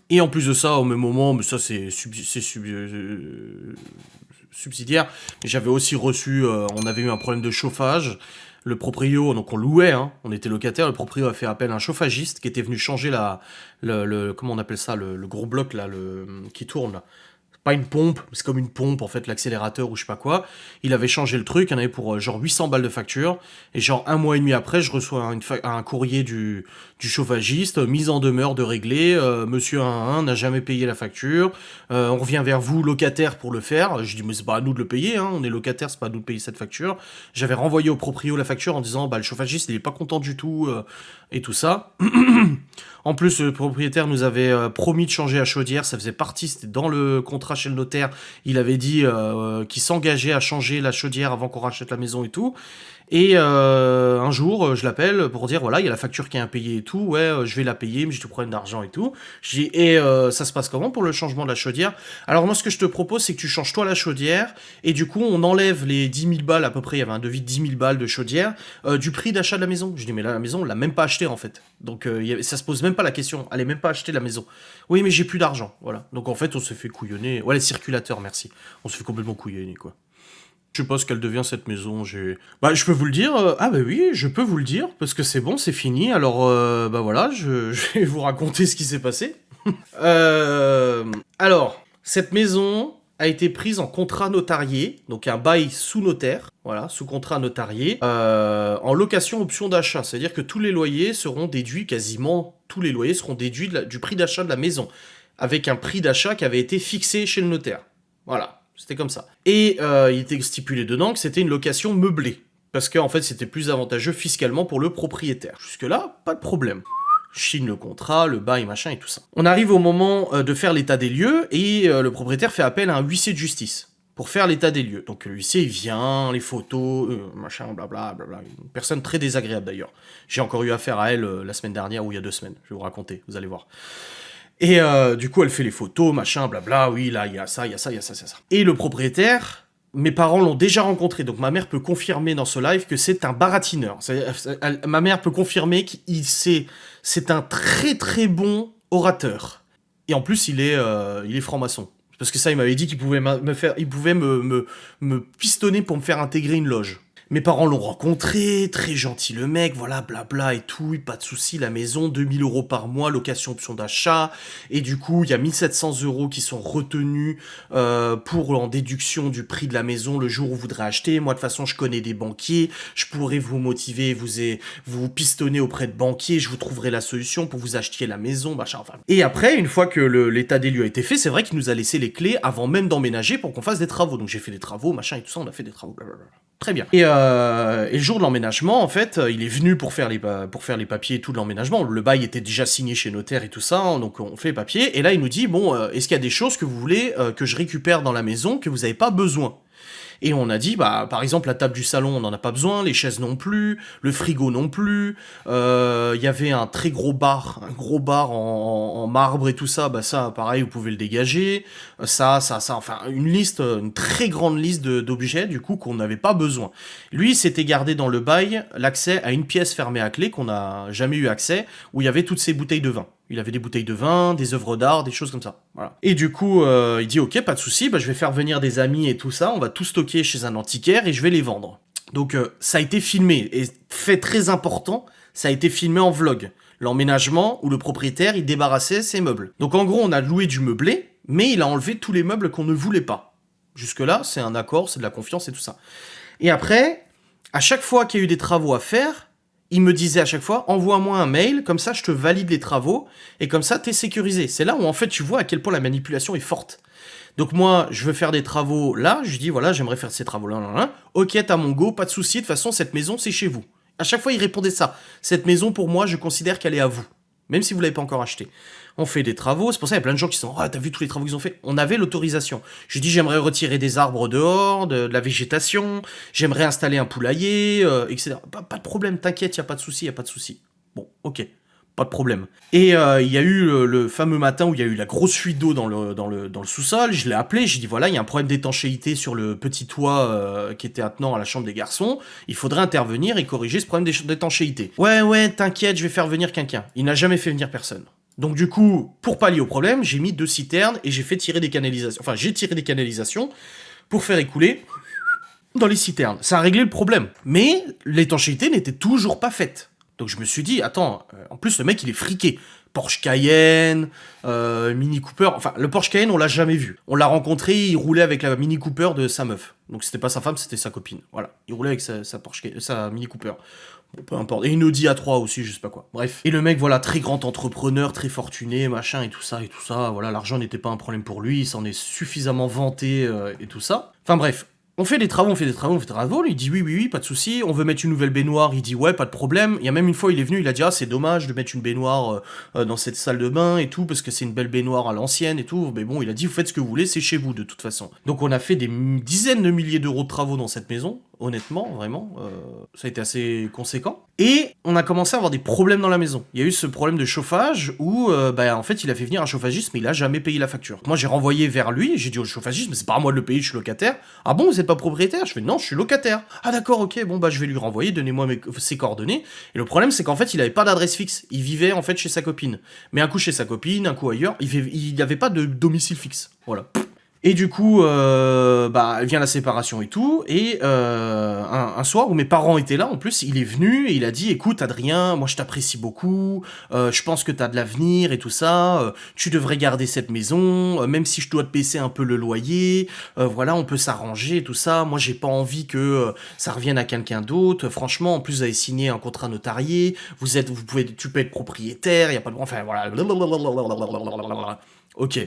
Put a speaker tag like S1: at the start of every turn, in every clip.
S1: Et en plus de ça, au même moment, mais ça c'est subsidiaire, mais j'avais aussi reçu, on avait eu un problème de chauffage. Le proprio, donc on louait, hein, on était locataire, le proprio a fait appel à un chauffagiste qui était venu changer comment on appelle ça, le gros bloc là, qui tourne là. Pas une pompe, c'est comme une pompe en fait, l'accélérateur ou je sais pas quoi. Il avait changé le truc, il y en avait pour genre 800 balles de facture. Et genre un mois et demi après, je reçois un courrier du chauffagiste, mise en demeure de régler. Monsieur 1 n'a jamais payé la facture. On revient vers vous, locataire, pour le faire. Je dis, mais c'est pas à nous de le payer, hein, on est locataire, c'est pas à nous de payer cette facture. J'avais renvoyé au proprio la facture en disant, bah le chauffagiste il est pas content du tout, et tout ça. En plus, le propriétaire nous avait promis de changer la chaudière, ça faisait partie, c'était dans le contrat chez le notaire, il avait dit qu'il s'engageait à changer la chaudière avant qu'on rachète la maison et tout. Et un jour, je l'appelle pour dire, voilà, il y a la facture qui est impayée et tout, ouais, je vais la payer, mais j'ai tout problème d'argent et tout. Je dis, et ça se passe comment pour le changement de la chaudière? Alors moi, ce que je te propose, c'est que tu changes toi la chaudière, et du coup, on enlève les 10 000 balles, à peu près, il y avait un devis de 10 000 balles de chaudière, du prix d'achat de la maison. Je dis, mais là, la maison, on l'a même pas achetée, en fait. Donc, ça se pose même pas la question, elle est même pas achetée, la maison. Oui, mais j'ai plus d'argent, voilà. Donc, en fait, on s'est fait couillonner. Ouais, les circulateurs, merci. On s'est fait complètement couillonner, quoi. Je sais pas ce qu'elle devient cette maison, Bah, je peux vous le dire, ah bah oui, je peux vous le dire, parce que c'est bon, c'est fini, alors bah voilà, je vais vous raconter ce qui s'est passé. Alors, cette maison a été prise en contrat notarié, donc un bail sous notaire, voilà, sous contrat notarié, en location option d'achat, c'est-à-dire que tous les loyers seront déduits, quasiment tous les loyers seront déduits du prix d'achat de la maison, avec un prix d'achat qui avait été fixé chez le notaire. Voilà. C'était comme ça. Et il était stipulé dedans que c'était une location meublée. Parce qu'en fait, c'était plus avantageux fiscalement pour le propriétaire. Jusque-là, pas de problème. Je signe le contrat, le bail, machin et tout ça. On arrive au moment de faire l'état des lieux et le propriétaire fait appel à un huissier de justice pour faire l'état des lieux. Donc le huissier, il vient, les photos, machin, blabla, blabla. Une personne très désagréable d'ailleurs. J'ai encore eu affaire à elle la semaine dernière ou il y a 2 semaines. Je vais vous raconter, vous allez voir. Et du coup, elle fait les photos, machin, blabla, oui, là, il y a ça, il y a ça, il y a ça, il y a ça. Et le propriétaire, mes parents l'ont déjà rencontré, donc ma mère peut confirmer dans ce live que c'est un baratineur. Ma mère peut confirmer c'est un très très bon orateur. Et en plus, il est franc-maçon. Parce que ça, il m'avait dit qu'il pouvait me pistonner pour me faire intégrer une loge. Mes parents l'ont rencontré, très gentil le mec, voilà, blabla et tout, pas de souci, la maison, 2000 € par mois, location option d'achat, et du coup, il y a 1700 € qui sont retenus pour en déduction du prix de la maison le jour où vous voudrez acheter. Moi, de toute façon, je connais des banquiers, je pourrais vous motiver, vous pistonner auprès de banquiers, je vous trouverai la solution pour vous achetiez la maison, machin, enfin. Et après, une fois que l'état des lieux a été fait, c'est vrai qu'il nous a laissé les clés avant même d'emménager pour qu'on fasse des travaux. Donc j'ai fait des travaux, machin et tout ça, on a fait des travaux, blablabla. Très bien. Et le jour de l'emménagement, en fait, il est venu pour faire les papiers et tout de l'emménagement. Le bail était déjà signé chez notaire et tout ça, hein, donc on fait les papiers. Et là, il nous dit, bon, est-ce qu'il y a des choses que vous voulez que je récupère dans la maison que vous n'avez pas besoin ? Et on a dit, bah, par exemple, la table du salon, on n'en a pas besoin, les chaises non plus, le frigo non plus, y avait un très gros bar, en marbre et tout ça, bah ça, pareil, vous pouvez le dégager, ça, enfin, une très grande liste d'objets, du coup, qu'on n'avait pas besoin. Lui, s'était gardé dans le bail l'accès à une pièce fermée à clé qu'on n'a jamais eu accès, où il y avait toutes ces bouteilles de vin. Il avait des bouteilles de vin, des œuvres d'art, des choses comme ça. Voilà. Et du coup, il dit ok, pas de souci, bah, je vais faire venir des amis et tout ça, on va tout stocker chez un antiquaire et je vais les vendre. Donc ça a été filmé, et fait très important, ça a été filmé en vlog. L'emménagement où le propriétaire, il débarrassait ses meubles. Donc en gros, on a loué du meublé, mais il a enlevé tous les meubles qu'on ne voulait pas. Jusque-là, c'est un accord, c'est de la confiance et tout ça. Et après, à chaque fois qu'il y a eu des travaux à faire, il me disait à chaque fois, envoie-moi un mail, comme ça je te valide les travaux, et comme ça t'es sécurisé. C'est là où en fait tu vois à quel point la manipulation est forte. Donc moi, je veux faire des travaux là, je dis voilà, j'aimerais faire ces travaux-là, là, là. Ok, t'as mon go, pas de souci, de toute façon cette maison c'est chez vous. À chaque fois il répondait ça. Cette maison pour moi, je considère qu'elle est à vous. Même si vous l'avez pas encore achetée. On fait des travaux, c'est pour ça qu'il y a plein de gens qui sont ah, t'as vu tous les travaux qu'ils ont fait. On avait l'autorisation. Je dis j'aimerais retirer des arbres dehors, de la végétation, j'aimerais installer un poulailler, etc. Pas de problème, t'inquiète, y a pas de souci, y a pas de souci. Bon, ok, pas de problème. Et il y a eu le fameux matin où il y a eu la grosse fuite d'eau dans le sous-sol, je l'ai appelé, j'ai dit voilà, il y a un problème d'étanchéité sur le petit toit qui était attenant à la chambre des garçons, il faudrait intervenir et corriger ce problème d'étanchéité. Ouais, t'inquiète, je vais faire venir quelqu'un. Il n'a jamais fait venir personne. Donc du coup, pour pallier au problème, j'ai mis 2 citernes et j'ai fait tirer des canalisations. Enfin, j'ai tiré des canalisations pour faire écouler dans les citernes. Ça a réglé le problème. Mais l'étanchéité n'était toujours pas faite. Donc je me suis dit, attends, en plus le mec il est friqué. Porsche Cayenne, Mini Cooper. Enfin, le Porsche Cayenne, on l'a jamais vu. On l'a rencontré, il roulait avec la Mini Cooper de sa meuf. Donc c'était pas sa femme, c'était sa copine. Voilà. Il roulait avec sa Mini Cooper. Bon, peu importe. Et une Audi A3 aussi, je sais pas quoi. Bref. Et le mec, voilà, très grand entrepreneur, très fortuné, machin, et tout ça, et tout ça. Voilà, l'argent n'était pas un problème pour lui, il s'en est suffisamment vanté, et tout ça. Enfin bref. On fait des travaux, il dit oui, pas de souci. On veut mettre une nouvelle baignoire, il dit ouais, pas de problème. Il y a même une fois, il est venu, il a dit ah, c'est dommage de mettre une baignoire dans cette salle de bain et tout, parce que c'est une belle baignoire à l'ancienne et tout. Mais bon, il a dit vous faites ce que vous voulez, c'est chez vous de toute façon. Donc on a fait des dizaines de milliers d'euros de travaux dans cette maison, honnêtement, vraiment. Ça a été assez conséquent. Et on a commencé à avoir des problèmes dans la maison. Il y a eu ce problème de chauffage où, en fait, il a fait venir un chauffagiste, mais il a jamais payé la facture. Moi, j'ai renvoyé vers lui, j'ai dit au chauffagiste, mais c'est pas à moi de le payer, je suis locataire. Ah bon, vous êtes pas propriétaire? Je fais non, je suis locataire. Ah d'accord, ok, bon bah je vais lui renvoyer, donnez-moi ses coordonnées. Et le problème, c'est qu'en fait, il avait pas d'adresse fixe. Il vivait en fait chez sa copine. Mais un coup chez sa copine, un coup ailleurs. Il avait pas de domicile fixe. Voilà. Et du coup, vient la séparation et tout, et un soir où mes parents étaient là, en plus, il est venu et il a dit, écoute Adrien, moi je t'apprécie beaucoup, je pense que t'as de l'avenir et tout ça, tu devrais garder cette maison, même si je dois te baisser un peu le loyer, voilà, on peut s'arranger et tout ça, moi j'ai pas envie que ça revienne à quelqu'un d'autre, franchement, en plus vous avez signé un contrat notarié, tu peux être propriétaire, y a pas de... Enfin voilà, ok.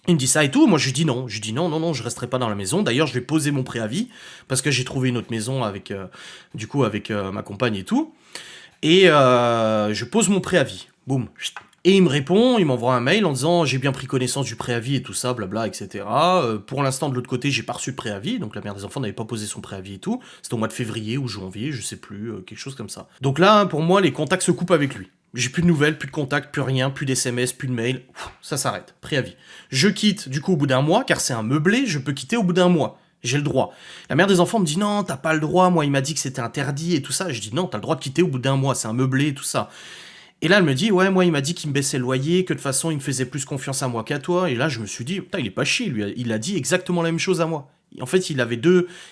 S1: Il me dit ça et tout, moi je lui dis non, non, je resterai pas dans la maison, d'ailleurs je vais poser mon préavis, parce que j'ai trouvé une autre maison avec ma compagne et tout, et je pose mon préavis, boum, et il me répond, il m'envoie un mail en disant j'ai bien pris connaissance du préavis et tout ça, blabla, etc. Pour l'instant de l'autre côté j'ai pas reçu de préavis, donc la mère des enfants n'avait pas posé son préavis et tout, c'était au mois de février ou janvier, je sais plus, quelque chose comme ça. Donc là, pour moi, les contacts se coupent avec lui. J'ai plus de nouvelles, plus de contacts, plus rien, plus d'SMS, plus de mails. Ça s'arrête. Préavis. Je quitte du coup au bout d'un mois, car c'est un meublé, je peux quitter au bout d'un mois. J'ai le droit. La mère des enfants me dit non, t'as pas le droit, moi il m'a dit que c'était interdit et tout ça. Je dis non, t'as le droit de quitter au bout d'un mois, c'est un meublé et tout ça. Et là elle me dit ouais, moi il m'a dit qu'il me baissait le loyer, que de toute façon il me faisait plus confiance à moi qu'à toi. Et là je me suis dit, putain il est pas chier, lui, il a dit exactement la même chose à moi. En fait, il avait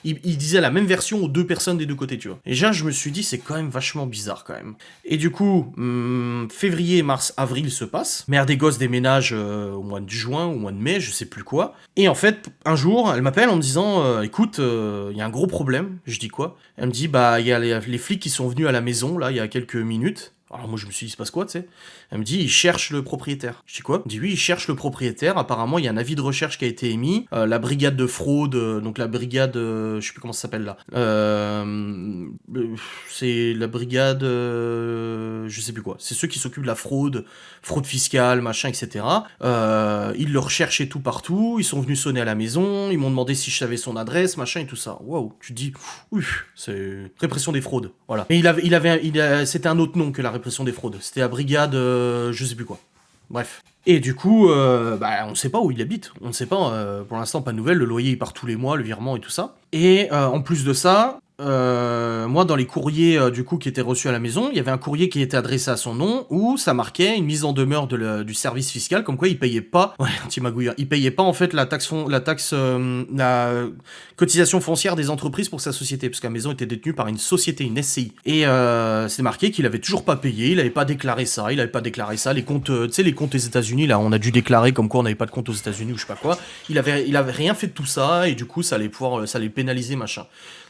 S1: il disait la même version aux deux personnes des deux côtés, tu vois. Et là, je me suis dit, c'est quand même vachement bizarre, quand même. Et du coup, février, mars, avril se passe. Mère des gosses déménage au mois de juin, au mois de mai, je sais plus quoi. Et en fait, un jour, elle m'appelle en me disant, écoute, il y a un gros problème. Je dis quoi? Elle me dit, bah, il y a les flics qui sont venus à la maison, là, il y a quelques minutes. Alors moi je me suis dit, il se passe quoi, tu sais? Elle me dit, il cherche le propriétaire. Je dis quoi? Elle me dit, oui, il cherche le propriétaire. Apparemment, il y a un avis de recherche qui a été émis. La brigade de fraude, donc la brigade, je sais plus comment ça s'appelle là. C'est la brigade, je sais plus quoi. C'est ceux qui s'occupent de la fraude fiscale, machin, etc. Ils le recherchent et tout partout. Ils sont venus sonner à la maison. Ils m'ont demandé si je savais son adresse, machin et tout ça. Waouh, tu te dis, ouf, c'est répression des fraudes. Voilà. Et c'était un autre nom que la répression des fraudes. C'était la brigade, je sais plus quoi. Bref. Et du coup, on ne sait pas où il habite. On ne sait pas, pour l'instant, pas de nouvelles. Le loyer, il part tous les mois, le virement et tout ça. Et en plus de ça, moi, dans les courriers du coup qui étaient reçus à la maison, il y avait un courrier qui était adressé à son nom où ça marquait une mise en demeure du service fiscal, comme quoi il payait pas, il payait pas en fait la cotisation foncière des entreprises pour sa société, parce que la maison était détenue par une société, une SCI. Et c'est marqué qu'il avait toujours pas payé, il avait pas déclaré ça, les comptes, tu sais, les comptes aux États-Unis là, on a dû déclarer comme quoi on n'avait pas de compte aux États-Unis ou je sais pas quoi. Il avait rien fait de tout ça et du coup ça allait pénaliser machin.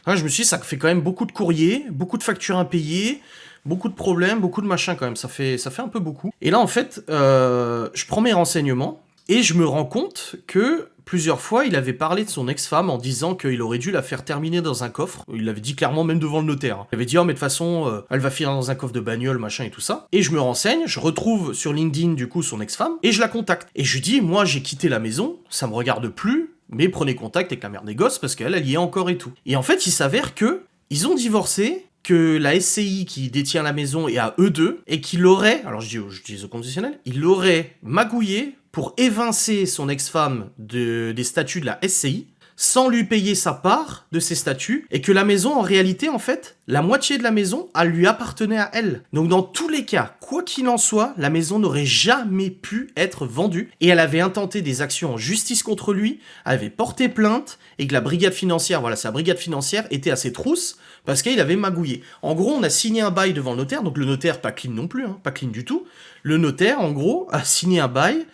S1: Je me suis dit, ça fait quand même beaucoup de courriers, beaucoup de factures impayées, beaucoup de problèmes, beaucoup de machins quand même, ça fait un peu beaucoup. Et là en fait, je prends mes renseignements et je me rends compte que plusieurs fois il avait parlé de son ex-femme en disant qu'il aurait dû la faire terminer dans un coffre. Il l'avait dit clairement même devant le notaire. Il avait dit oh mais de toute façon elle va finir dans un coffre de bagnole machin et tout ça. Et je me renseigne, je retrouve sur LinkedIn du coup son ex-femme et je la contacte. Et je lui dis moi j'ai quitté la maison, ça me regarde plus. Mais prenez contact avec la mère des gosses parce qu'elle y est encore et tout. Et en fait, il s'avère que ils ont divorcé, que la SCI qui détient la maison est à eux deux, et qu'il aurait, alors je dis au conditionnel, il aurait magouillé pour évincer son ex-femme des statuts de la SCI, sans lui payer sa part de ses statuts, et que la maison, en réalité, en fait, la moitié de la maison, elle lui appartenait à elle. Donc dans tous les cas, quoi qu'il en soit, la maison n'aurait jamais pu être vendue, et elle avait intenté des actions en justice contre lui, avait porté plainte, et que la brigade financière, voilà, sa brigade financière était à ses trousses, parce qu'il avait magouillé. En gros, on a signé un bail devant le notaire, donc le notaire, pas clean non plus, hein, pas clean du tout. Le notaire, en gros, a signé un bail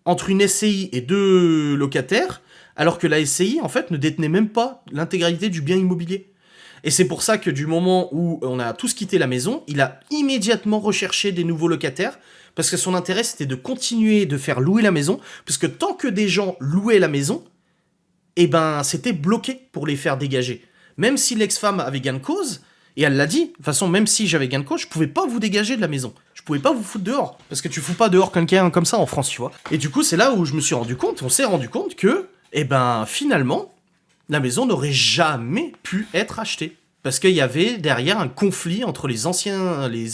S1: entre une SCI et 2 locataires, alors que la SCI, en fait, ne détenait même pas l'intégralité du bien immobilier. Et c'est pour ça que du moment où on a tous quitté la maison, il a immédiatement recherché des nouveaux locataires, parce que son intérêt, c'était de continuer de faire louer la maison, parce que tant que des gens louaient la maison, eh ben, c'était bloqué pour les faire dégager. Même si l'ex-femme avait gain de cause, et elle l'a dit, de toute façon, même si j'avais gain de cause, je pouvais pas vous dégager de la maison. Je pouvais pas vous foutre dehors. Parce que tu fous pas dehors quelqu'un comme ça en France, tu vois. Et du coup, c'est là où je me suis rendu compte, on s'est rendu compte que, eh ben, finalement, la maison n'aurait jamais pu être achetée. Parce qu'il y avait derrière un conflit entre les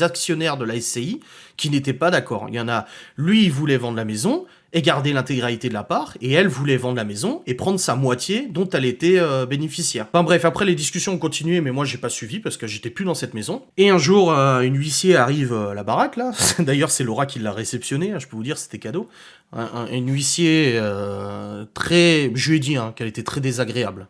S1: actionnaires de la SCI qui n'étaient pas d'accord. Il y en a, lui, il voulait vendre la maison et garder l'intégralité de la part, et elle voulait vendre la maison et prendre sa moitié dont elle était bénéficiaire. Enfin bref, après les discussions ont continué, mais moi j'ai pas suivi parce que j'étais plus dans cette maison. Et un jour, une huissier arrive à la baraque là. D'ailleurs, c'est Laura qui l'a réceptionné. Hein, je peux vous dire, c'était cadeau. Une huissier très, je lui ai dit qu'elle était très désagréable.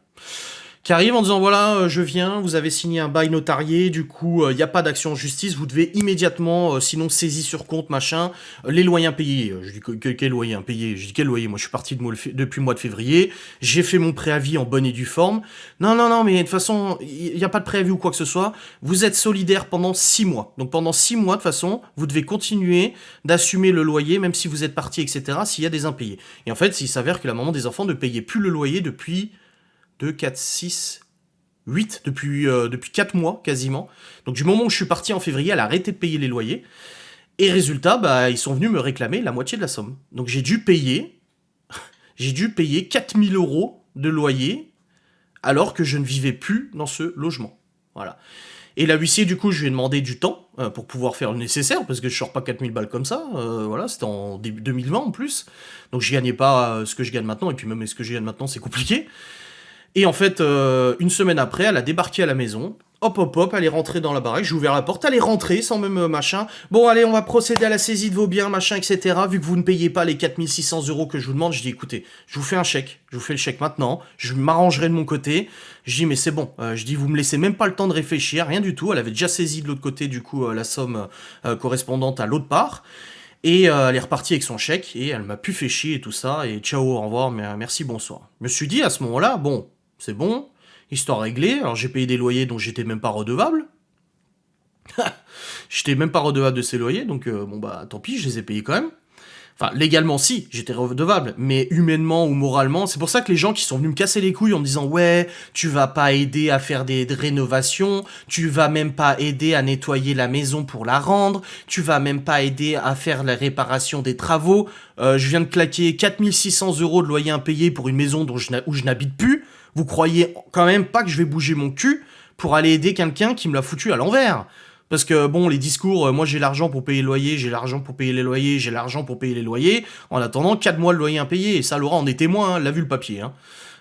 S1: Qui arrive en disant voilà, je viens, vous avez signé un bail notarié, du coup, il n'y a pas d'action en justice, vous devez immédiatement, sinon saisie sur compte, machin, les loyers impayés. Je dis quel loyer impayé? Je dis quel loyer? Moi, je suis parti depuis le mois de février, j'ai fait mon préavis en bonne et due forme. Non, mais de toute façon, il n'y a pas de préavis ou quoi que ce soit. Vous êtes solidaire pendant 6 mois. Donc pendant 6 mois, de toute façon, vous devez continuer d'assumer le loyer, même si vous êtes parti, etc., s'il y a des impayés. Et en fait, il s'avère que la maman des enfants ne payait plus le loyer depuis 2, 4, 6, 8, depuis 4 mois quasiment. Donc du moment où je suis parti en février, elle a arrêté de payer les loyers. Et résultat, bah, ils sont venus me réclamer la moitié de la somme. Donc j'ai dû payer 4000 € de loyer alors que je ne vivais plus dans ce logement. Voilà. Et la huissier, du coup, je lui ai demandé du temps pour pouvoir faire le nécessaire, parce que je sors pas 4000 balles comme ça. Voilà, c'était en début 2020 en plus. Donc je gagnais pas ce que je gagne maintenant, et puis même ce que je gagne maintenant, c'est compliqué. Et en fait, une semaine après, elle a débarqué à la maison. Hop, elle est rentrée dans la baraque, j'ai ouvert la porte, elle est rentrée sans même machin. Bon, allez, on va procéder à la saisie de vos biens, machin, etc. Vu que vous ne payez pas les 4600 € que je vous demande, je dis, écoutez, je vous fais un chèque, je vous fais le chèque maintenant, je m'arrangerai de mon côté. Je dis, mais c'est bon, je dis, vous me laissez même pas le temps de réfléchir, rien du tout. Elle avait déjà saisi de l'autre côté, du coup, la somme correspondante à l'autre part. Et elle est repartie avec son chèque, et elle m'a plus fait chier et tout ça, et ciao, au revoir, merci, bonsoir. Je me suis dit, à ce moment-là, bon, c'est bon, histoire réglée. Alors j'ai payé des loyers dont j'étais même pas redevable. J'étais même pas redevable de ces loyers, donc bon bah tant pis, je les ai payés quand même. Enfin, légalement si, j'étais redevable, mais humainement ou moralement, c'est pour ça que les gens qui sont venus me casser les couilles en me disant ouais, tu vas pas aider à faire des rénovations, tu vas même pas aider à nettoyer la maison pour la rendre, tu vas même pas aider à faire la réparation des travaux, je viens de claquer 4600 € de loyer impayé pour une maison où je n'habite plus. Vous croyez quand même pas que je vais bouger mon cul pour aller aider quelqu'un qui me l'a foutu à l'envers? Parce que bon, les discours, moi j'ai l'argent pour payer le loyer, j'ai l'argent pour payer les loyers, j'ai l'argent pour payer les loyers, en attendant 4 mois de loyer impayé, et ça Laura en est témoin, elle a vu le papier.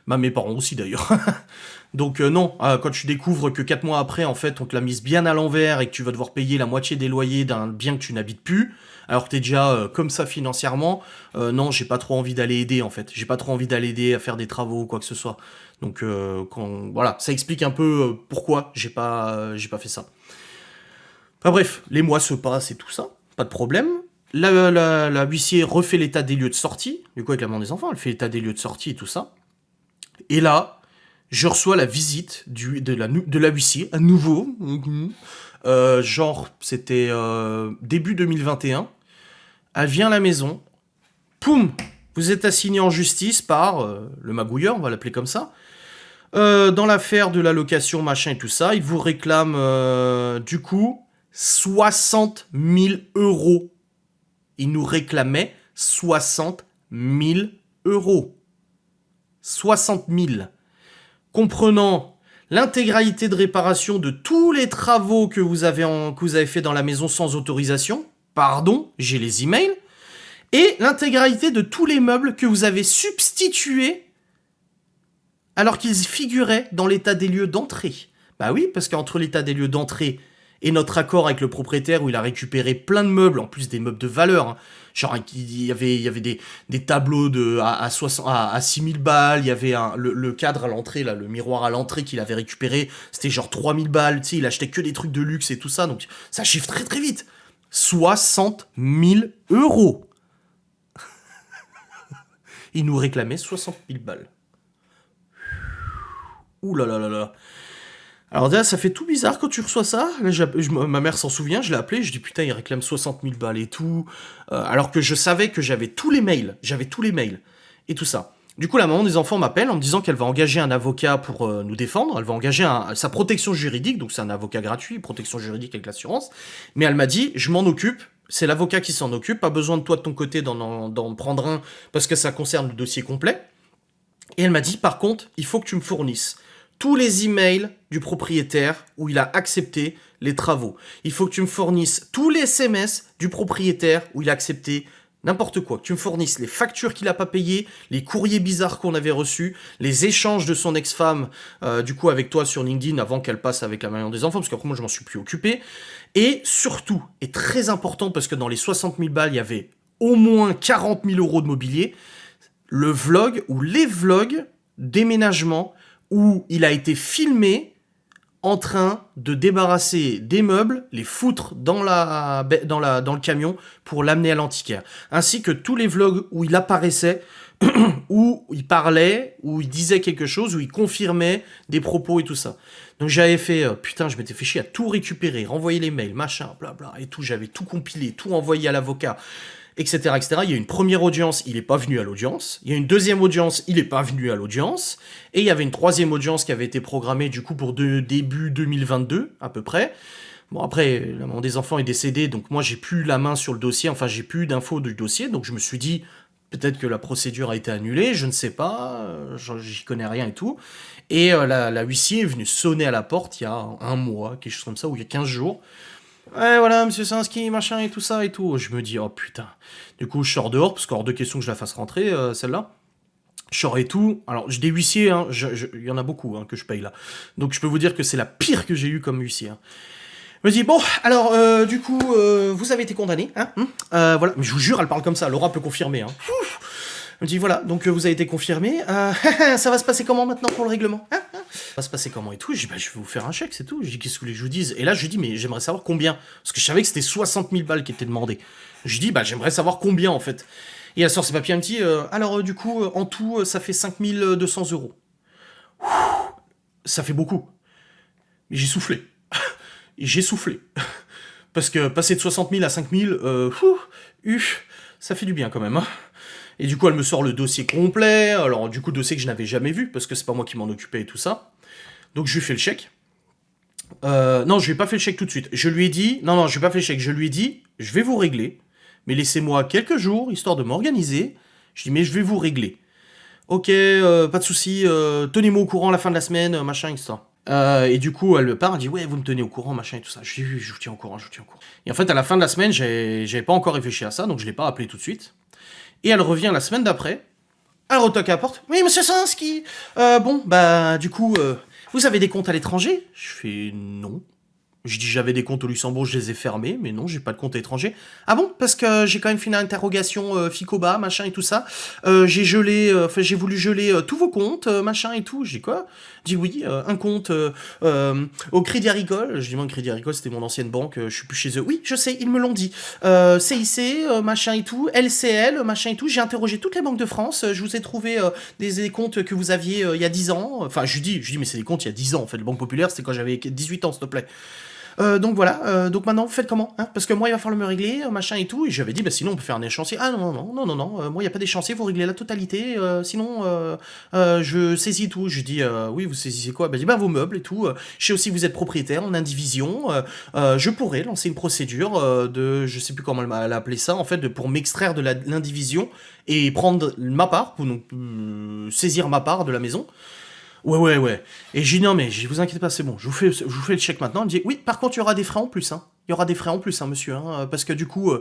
S1: Bah mes parents aussi d'ailleurs. Donc non, quand tu découvres que 4 mois après, en fait, on te l'a mise bien à l'envers et que tu vas devoir payer la moitié des loyers d'un bien que tu n'habites plus, alors que t'es déjà comme ça financièrement, non, j'ai pas trop envie d'aller aider en fait. J'ai pas trop envie d'aller aider à faire des travaux ou quoi que ce soit. Donc voilà, ça explique un peu pourquoi j'ai pas fait ça. Enfin bref, les mois se passent et tout ça, pas de problème. La huissier refait l'état des lieux de sortie, du coup avec la maman des enfants, elle fait l'état des lieux de sortie et tout ça. Et là, je reçois la visite de la huissier, à nouveau. Genre, c'était début 2021. Elle vient à la maison. Poum! Vous êtes assigné en justice par le magouilleur, on va l'appeler comme ça. Dans l'affaire de la location, machin et tout ça, il vous réclame du coup 60 000 €. Il nous réclamait 60 000 €. 60 000. Comprenant l'intégralité de réparation de tous les travaux que vous avez fait dans la maison sans autorisation. Pardon, j'ai les emails. Et l'intégralité de tous les meubles que vous avez substitués alors qu'ils figuraient dans l'état des lieux d'entrée. Bah oui, parce qu'entre l'état des lieux d'entrée et notre accord avec le propriétaire où il a récupéré plein de meubles, en plus des meubles de valeur, hein. Genre il y avait des tableaux à 6000 balles, il y avait le cadre à l'entrée, là, le miroir à l'entrée qu'il avait récupéré, c'était genre 3000 balles, tu sais, il achetait que des trucs de luxe et tout ça, donc ça chiffre très très vite. 60 000 euros. Il nous réclamait 60 000 balles. Ouh là là là là. Alors déjà, ça fait tout bizarre quand tu reçois ça. Là, ma mère s'en souvient, je l'ai appelé, je dis putain, il réclame 60 000 balles et tout. Alors que je savais que j'avais tous les mails et tout ça. Du coup, la maman des enfants m'appelle en me disant qu'elle va engager un avocat pour nous défendre. Elle va engager sa protection juridique, donc c'est un avocat gratuit, protection juridique avec l'assurance. Mais elle m'a dit, je m'en occupe, c'est l'avocat qui s'en occupe, pas besoin de toi de ton côté d'en prendre un parce que ça concerne le dossier complet. Et elle m'a dit, par contre, il faut que tu me fournisses tous les emails du propriétaire où il a accepté les travaux. Il faut que tu me fournisses tous les SMS du propriétaire où il a accepté n'importe quoi. Que tu me fournisses les factures qu'il n'a pas payées, les courriers bizarres qu'on avait reçus, les échanges de son ex-femme, du coup avec toi sur LinkedIn avant qu'elle passe avec la maman des enfants, parce qu'après moi je m'en suis plus occupé. Et surtout, et très important parce que dans les 60 000 balles, il y avait au moins 40 000 euros de mobilier, le vlog ou les vlogs déménagement où il a été filmé en train de débarrasser des meubles, les foutre dans le camion pour l'amener à l'antiquaire. Ainsi que tous les vlogs où il apparaissait, où il parlait, où il disait quelque chose, où il confirmait des propos et tout ça. Donc j'avais fait, putain, je m'étais fait chier à tout récupérer, renvoyer les mails, machin, blabla, et tout, j'avais tout compilé, tout envoyé à l'avocat, etc., etc. Il y a une première audience, il n'est pas venu à l'audience. Il y a une deuxième audience, il n'est pas venu à l'audience. Et il y avait une troisième audience qui avait été programmée du coup pour début 2022, à peu près. Bon, après, la maman des enfants est décédée, donc moi j'ai plus la main sur le dossier, enfin j'ai plus d'infos du dossier, donc je me suis dit, peut-être que la procédure a été annulée, je ne sais pas, j'y connais rien et tout. Et la huissier est venue sonner à la porte il y a un mois, quelque chose comme ça, ou il y a 15 jours. Ouais, voilà, monsieur Sainski, machin et tout ça et tout. Je me dis, oh putain. Du coup, je sors dehors, parce qu'hors de question que je la fasse rentrer, celle-là. Je sors et tout. Alors, j'ai des huissiers, hein, il y en a beaucoup hein, que je paye là. Donc, je peux vous dire que c'est la pire que j'ai eue comme huissier. Hein. Je me dis, bon, alors, du coup, vous avez été condamné, hein, voilà. Mais je vous jure, elle parle comme ça, Laura peut confirmer, hein. Elle me dit, voilà, donc vous avez été confirmé. Ça va se passer comment maintenant pour le règlement, hein? Ça va se passer comment et tout. Je dis, bah, je vais vous faire un chèque, c'est tout. Je dis, qu'est-ce que vous voulez que je vous dise? Et là, je lui dis, mais j'aimerais savoir combien. Parce que je savais que c'était 60 000 balles qui étaient demandées. Je lui dis, bah, j'aimerais savoir combien, en fait. Et elle sort ses papiers, elle me dit, alors, du coup, en tout, ça fait 5 200 euros. Ça fait beaucoup. Mais j'ai soufflé. J'ai soufflé. Parce que passer de 60 000 à 5 000, ça fait du bien quand même, hein. Et du coup, elle me sort le dossier complet. Alors, du coup, dossier que je n'avais jamais vu, parce que c'est pas moi qui m'en occupais et tout ça. Donc, je lui fais le chèque. Non, je lui ai pas fait le chèque tout de suite. Je lui ai dit... Non, je lui ai pas fait le chèque. Je lui ai dit, je vais vous régler, mais laissez-moi quelques jours, histoire de m'organiser. Je dis, mais je vais vous régler. Ok, pas de souci, tenez-moi au courant à la fin de la semaine, machin, etc. Et du coup, elle me parle, elle dit, ouais, vous me tenez au courant, machin et tout ça. Je dis, oui, je vous tiens au courant, je vous tiens au courant. Et en fait, à la fin de la semaine, j'avais pas encore réfléchi à ça, donc je l'ai pas appelé tout de suite. Et elle revient la semaine d'après, elle retoque à la porte. Oui, monsieur Sainski, bon, bah, du coup, vous avez des comptes à l'étranger? Je fais non. Je dis j'avais des comptes au Luxembourg, je les ai fermés, mais non, j'ai pas de compte à l'étranger. Ah bon? Parce que j'ai quand même fait une interrogation Ficoba, machin et tout ça. J'ai voulu geler tous vos comptes, machin et tout. Je dis quoi? Je dis oui, un compte au Crédit Agricole. Je dis moi, Crédit Agricole, c'était mon ancienne banque, je suis plus chez eux. Oui, je sais, ils me l'ont dit. CIC, machin et tout, LCL, machin et tout. J'ai interrogé toutes les banques de France. Je vous ai trouvé des comptes que vous aviez il y a 10 ans. Enfin, je lui dis, mais c'est des comptes il y a 10 ans, en fait. Le Banque Populaire, c'était quand j'avais 18 ans, s'il te plaît. Donc voilà, donc maintenant, vous faites comment, hein? Parce que moi, il va falloir me régler, machin et tout. Et j'avais dit, bah sinon, on peut faire un échéancier. Ah non, moi, il n'y a pas d'échéancier, vous réglez la totalité. Sinon, je saisis tout. Je dis, oui, vous saisissez quoi? Bah, je dis, bah, vos meubles et tout. Je sais aussi que vous êtes propriétaire en indivision. Je pourrais lancer une procédure de, je sais plus comment elle a appelé ça, en fait, pour m'extraire de l'indivision et prendre ma part, pour donc saisir ma part de la maison. Ouais. Et j'ai dit, non, mais vous inquiétez pas, c'est bon, je vous fais le chèque maintenant. Elle me dit, oui, par contre, il y aura des frais en plus, hein. Il y aura des frais en plus, hein, monsieur, hein, parce que du coup,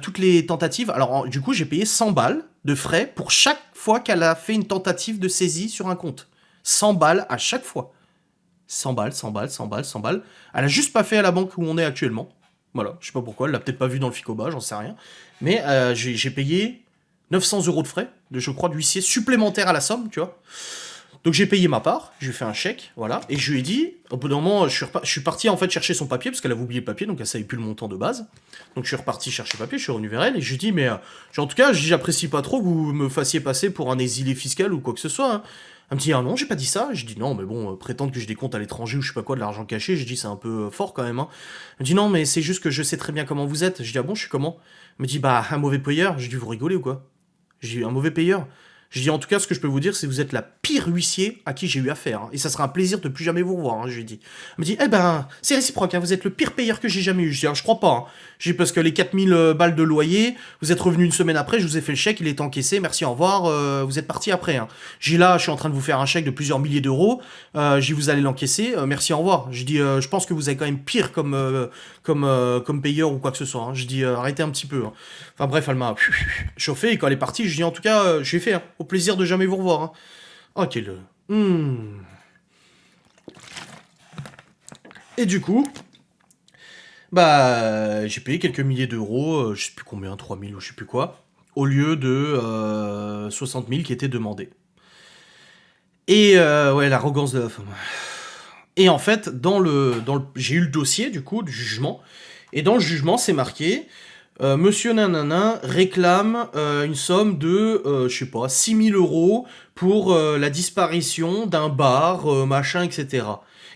S1: toutes les tentatives... Alors, du coup, j'ai payé 100 balles de frais pour chaque fois qu'elle a fait une tentative de saisie sur un compte. 100 balles à chaque fois. 100 balles, 100 balles, 100 balles, 100 balles. Elle a juste pas fait à la banque où on est actuellement. Voilà, je sais pas pourquoi, elle l'a peut-être pas vu dans le Ficoba, j'en sais rien. Mais j'ai payé 900 € de frais, je crois, d'huissier supplémentaires à la somme, tu vois. Donc j'ai payé ma part, je lui ai fait un chèque, voilà, et je lui ai dit, au bout d'un moment, je suis parti en fait chercher son papier, parce qu'elle avait oublié le papier, donc elle savait plus le montant de base. Donc je suis reparti chercher le papier, je suis revenu vers elle, et je lui ai dit, mais en tout cas, j'apprécie pas trop que vous me fassiez passer pour un exilé fiscal ou quoi que ce soit, hein. Elle me dit, ah non, j'ai pas dit ça. Je dis, non, mais bon, prétendre que j'ai des comptes à l'étranger ou je sais pas quoi, de l'argent caché, je dis, c'est un peu fort quand même, hein. Elle me dit, non, mais c'est juste que je sais très bien comment vous êtes. Je dis, ah bon, je suis comment? Elle me dit, bah, un mauvais payeur. Je dis, vous rigolez ou quoi? Je dis, un mauvais payeur. Je dis, en tout cas, ce que je peux vous dire, c'est que vous êtes la pire huissier à qui j'ai eu affaire, hein. Et ça sera un plaisir de plus jamais vous revoir, hein, je lui ai dit. Elle me dit, eh ben, c'est réciproque, hein, vous êtes le pire payeur que j'ai jamais eu. Je dis, ah, je crois pas, hein. Je dis, parce que les 4000 balles de loyer, vous êtes revenu une semaine après, je vous ai fait le chèque, il est encaissé, merci, au revoir, vous êtes parti après, hein. J'ai là, je suis en train de vous faire un chèque de plusieurs milliers d'euros, j'ai dit, vous allez l'encaisser, merci, au revoir. Je dis, je pense que vous avez quand même pire comme payeur ou quoi que ce soit, hein. Je dis, arrêtez un petit peu, hein. Enfin bref, elle m'a chauffé, et quand elle est partie, je dis, en tout cas, j'ai fait, hein. Au plaisir de jamais vous revoir, hein. Oh, quel... Et du coup, bah, j'ai payé quelques milliers d'euros, je sais plus combien, 3000 ou je sais plus quoi, au lieu de 60 000 qui étaient demandés. Et ouais, l'arrogance de la femme. Et en fait, j'ai eu le dossier, du coup, du jugement, et dans le jugement, c'est marqué... Monsieur Nanana réclame une somme de, je sais pas, 6000 € pour la disparition d'un bar, machin, etc.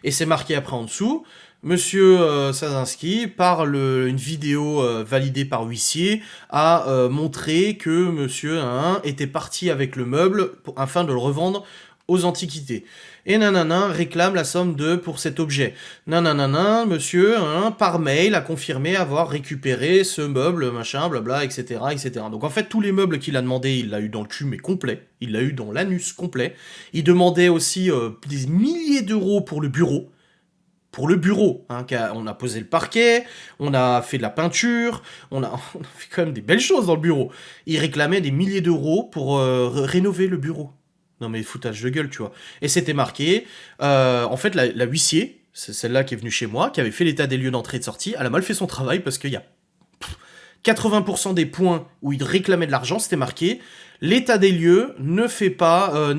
S1: Et c'est marqué après en dessous, Monsieur Sazinski, par une vidéo validée par huissier, a montré que Monsieur était parti avec le meuble afin de le revendre aux antiquités. Et nanana réclame la somme de pour cet objet. Nanana, monsieur, par mail, a confirmé avoir récupéré ce meuble, machin, blabla, etc., etc. Donc en fait, tous les meubles qu'il a demandé, il l'a eu dans le cul, mais complet. Il l'a eu dans l'anus complet. Il demandait aussi des milliers d'euros pour le bureau. Pour le bureau, hein, on a posé le parquet, on a fait de la peinture, on a fait quand même des belles choses dans le bureau. Il réclamait des milliers d'euros pour rénover le bureau. Non mais foutage de gueule, tu vois. Et c'était marqué, en fait, la huissier, c'est celle-là qui est venue chez moi, qui avait fait l'état des lieux d'entrée et de sortie, elle a mal fait son travail parce qu'il y a 80% des points où il réclamait de l'argent, c'était marqué l'état des lieux n'est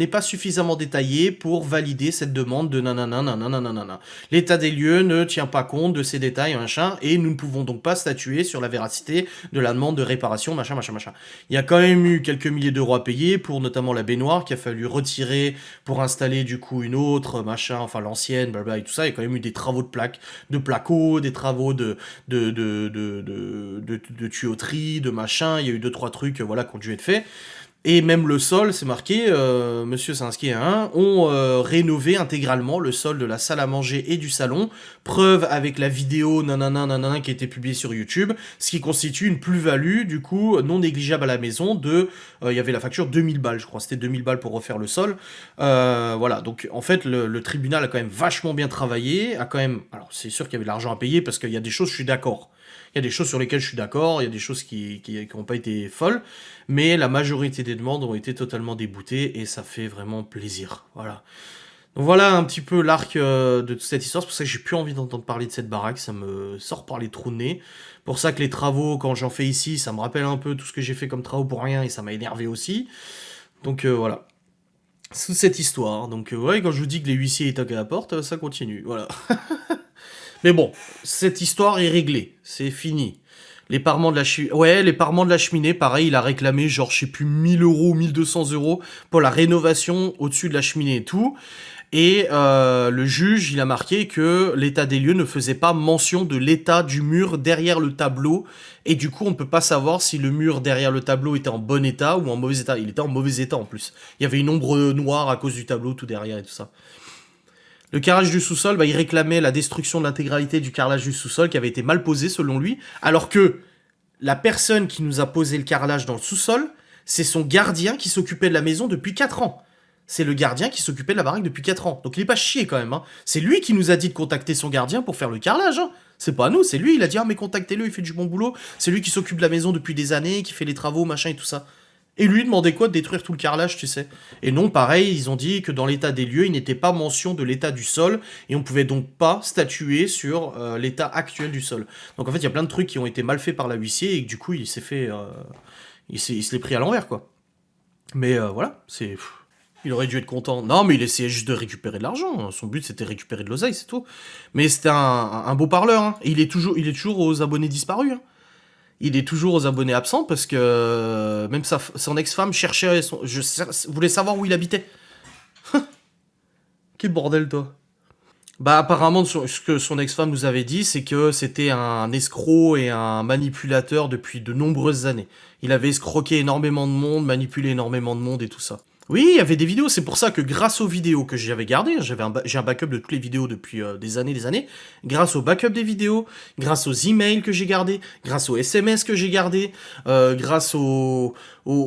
S1: pas suffisamment détaillé pour valider cette demande de nanana. L'état des lieux ne tient pas compte de ces détails, machin, et nous ne pouvons donc pas statuer sur la véracité de la demande de réparation, machin. Il y a quand même eu quelques milliers d'euros à payer pour notamment la baignoire qu'il a fallu retirer pour installer du coup une autre, machin, enfin l'ancienne, blabla et tout ça. Il y a quand même eu des travaux de placo, des travaux de tuyauterie, de machin. Il y a eu 2-3 trucs, voilà, qui ont dû être faits. Et même le sol, c'est marqué, Monsieur Sansky et ont rénové intégralement le sol de la salle à manger et du salon, preuve avec la vidéo nanana qui a été publiée sur YouTube, ce qui constitue une plus-value, du coup, non négligeable à la maison de, il y avait la facture 2000 balles, je crois, c'était 2000 balles pour refaire le sol, voilà, donc en fait, le tribunal a quand même vachement bien travaillé, a quand même, alors c'est sûr qu'il y avait de l'argent à payer, parce qu'il y a des choses, je suis d'accord. Il y a des choses sur lesquelles je suis d'accord, il y a des choses qui n'ont pas été folles, mais la majorité des demandes ont été totalement déboutées et ça fait vraiment plaisir. Voilà. Donc voilà un petit peu l'arc de toute cette histoire. C'est pour ça que j'ai plus envie d'entendre parler de cette baraque, ça me sort par les trous de nez. Pour ça que les travaux, quand j'en fais ici, ça me rappelle un peu tout ce que j'ai fait comme travaux pour rien et ça m'a énervé aussi. Donc voilà. Sous cette histoire. Donc ouais, quand je vous dis que les huissiers toquent à la porte, ça continue. Voilà. Mais bon, cette histoire est réglée, c'est fini. Les parements de la cheminée, pareil, il a réclamé genre, je sais plus, 1000 €, 1200 € pour la rénovation au-dessus de la cheminée et tout. Et le juge, il a marqué que l'état des lieux ne faisait pas mention de l'état du mur derrière le tableau. Et du coup, on ne peut pas savoir si le mur derrière le tableau était en bon état ou en mauvais état. Il était en mauvais état en plus. Il y avait une ombre noire à cause du tableau tout derrière et tout ça. Le carrelage du sous-sol, il réclamait la destruction de l'intégralité du carrelage du sous-sol qui avait été mal posé selon lui, alors que la personne qui nous a posé le carrelage dans le sous-sol, c'est son gardien qui s'occupait de la maison depuis 4 ans. C'est le gardien qui s'occupait de la baraque depuis 4 ans. Donc il est pas chier quand même, hein. C'est lui qui nous a dit de contacter son gardien pour faire le carrelage, hein. C'est pas nous, c'est lui, il a dit « Ah mais contactez-le, il fait du bon boulot. » C'est lui qui s'occupe de la maison depuis des années, qui fait les travaux, machin et tout ça. Et lui demandait quoi? De détruire tout le carrelage, tu sais. Et non, pareil, ils ont dit que dans l'état des lieux, il n'était pas mention de l'état du sol, et on pouvait donc pas statuer sur l'état actuel du sol. Donc en fait, il y a plein de trucs qui ont été mal faits par la huissier, et que du coup, il s'est fait... il se l'est pris à l'envers, quoi. Mais voilà, c'est... Il aurait dû être content. Non, mais il essayait juste de récupérer de l'argent. Son but, c'était récupérer de l'oseille, c'est tout. Mais c'était un beau parleur, hein. Et il est toujours aux abonnés disparus, hein. Il est toujours aux abonnés absents parce que même son ex-femme cherchait voulait savoir où il habitait. Quel bordel, toi. Bah apparemment, ce que son ex-femme nous avait dit, c'est que c'était un escroc et un manipulateur depuis de nombreuses années. Il avait escroqué énormément de monde, manipulé énormément de monde et tout ça. Oui, il y avait des vidéos, c'est pour ça que grâce aux vidéos que j'avais gardées, j'ai un backup de toutes les vidéos depuis des années, grâce au backup des vidéos, grâce aux emails que j'ai gardés, grâce aux SMS que j'ai gardés, grâce aux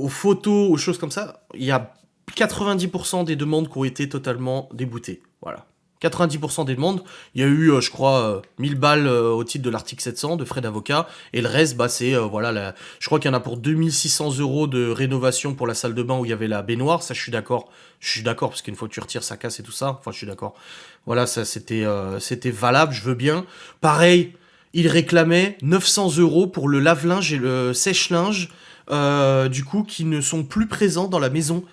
S1: photos, aux choses comme ça, il y a 90% des demandes qui ont été totalement déboutées. Voilà. 90% des demandes, il y a eu, je crois, 1000 balles au titre de l'article 700 de frais d'avocat, et le reste, bah, c'est, voilà, je crois qu'il y en a pour 2600 € de rénovation pour la salle de bain où il y avait la baignoire, ça je suis d'accord, parce qu'une fois que tu retires, ça casse et tout ça, enfin je suis d'accord. Voilà, ça c'était valable, je veux bien. Pareil, il réclamait 900 € pour le lave-linge et le sèche-linge, du coup, qui ne sont plus présents dans la maison.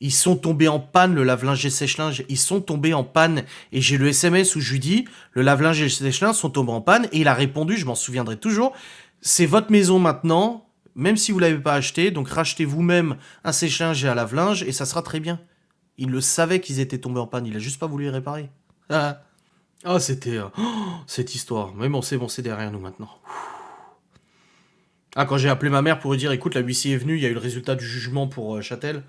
S1: Ils sont tombés en panne, le lave-linge et sèche-linge, ils sont tombés en panne. Et j'ai le SMS où je lui dis, le lave-linge et le sèche-linge sont tombés en panne. Et il a répondu, je m'en souviendrai toujours, c'est votre maison maintenant, même si vous l'avez pas acheté, donc rachetez vous-même un sèche-linge et un lave-linge, et ça sera très bien. Il le savait qu'ils étaient tombés en panne, il a juste pas voulu les réparer. Ah, c'était... cette histoire. Mais bon, c'est derrière nous maintenant. Ah, quand j'ai appelé ma mère pour lui dire, écoute, la huissier est venue, il y a eu le résultat du jugement pour Châtel.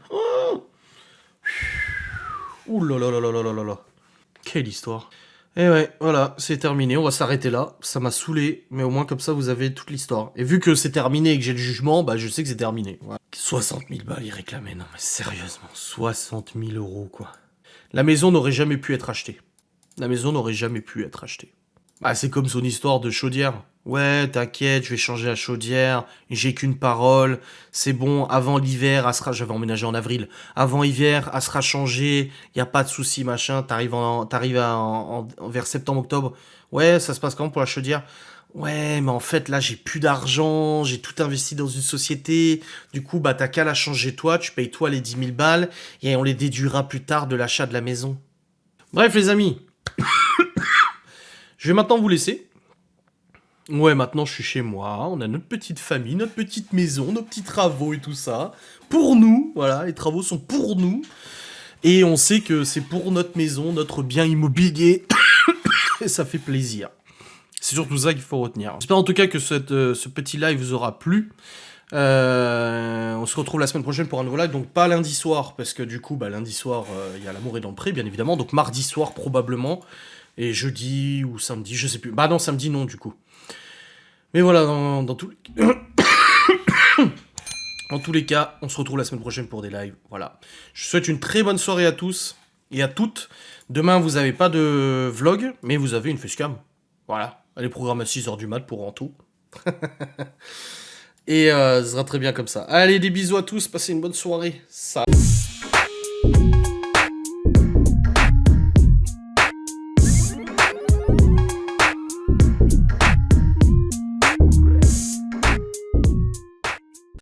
S1: Ouh là là là là là là là. Quelle histoire. Et ouais, voilà, c'est terminé, on va s'arrêter là. Ça m'a saoulé, mais au moins comme ça vous avez toute l'histoire. Et vu que c'est terminé et que j'ai le jugement, bah je sais que c'est terminé. Voilà. 60 000 balles, il réclamait. Non mais sérieusement, 60 000 € quoi. La maison n'aurait jamais pu être achetée. La maison n'aurait jamais pu être achetée. Ah, c'est comme son histoire de chaudière. Ouais, t'inquiète, je vais changer la chaudière, j'ai qu'une parole, c'est bon, avant l'hiver, elle sera... J'avais emménagé en avril. Avant hiver, elle sera changée, y a pas de souci, machin, vers septembre-octobre. Ouais, ça se passe comment pour la chaudière? Ouais, mais en fait, là, j'ai plus d'argent, j'ai tout investi dans une société, du coup, bah, t'as qu'à la changer toi, tu payes toi les 10 000 balles, et on les déduira plus tard de l'achat de la maison. Bref, les amis, je vais maintenant vous laisser. Ouais, maintenant je suis chez moi, on a notre petite famille, notre petite maison, nos petits travaux et tout ça. Pour nous, voilà, les travaux sont pour nous. Et on sait que c'est pour notre maison, notre bien immobilier. Et ça fait plaisir. C'est surtout ça qu'il faut retenir. J'espère en tout cas que ce petit live vous aura plu. On se retrouve la semaine prochaine pour un nouveau live, donc pas lundi soir, parce que du coup, bah, lundi soir, il y a l'amour est dans le pré, bien évidemment. Donc mardi soir probablement. Et jeudi ou samedi, je sais plus. Bah non, samedi non, du coup. Mais voilà, dans tous les cas, on se retrouve la semaine prochaine pour des lives. Voilà. Je souhaite une très bonne soirée à tous et à toutes. Demain, vous n'avez pas de vlog, mais vous avez une facecam. Voilà. Elle est programmée à 6h du mat pour en tout. Et ça sera très bien comme ça. Allez, des bisous à tous. Passez une bonne soirée. Salut.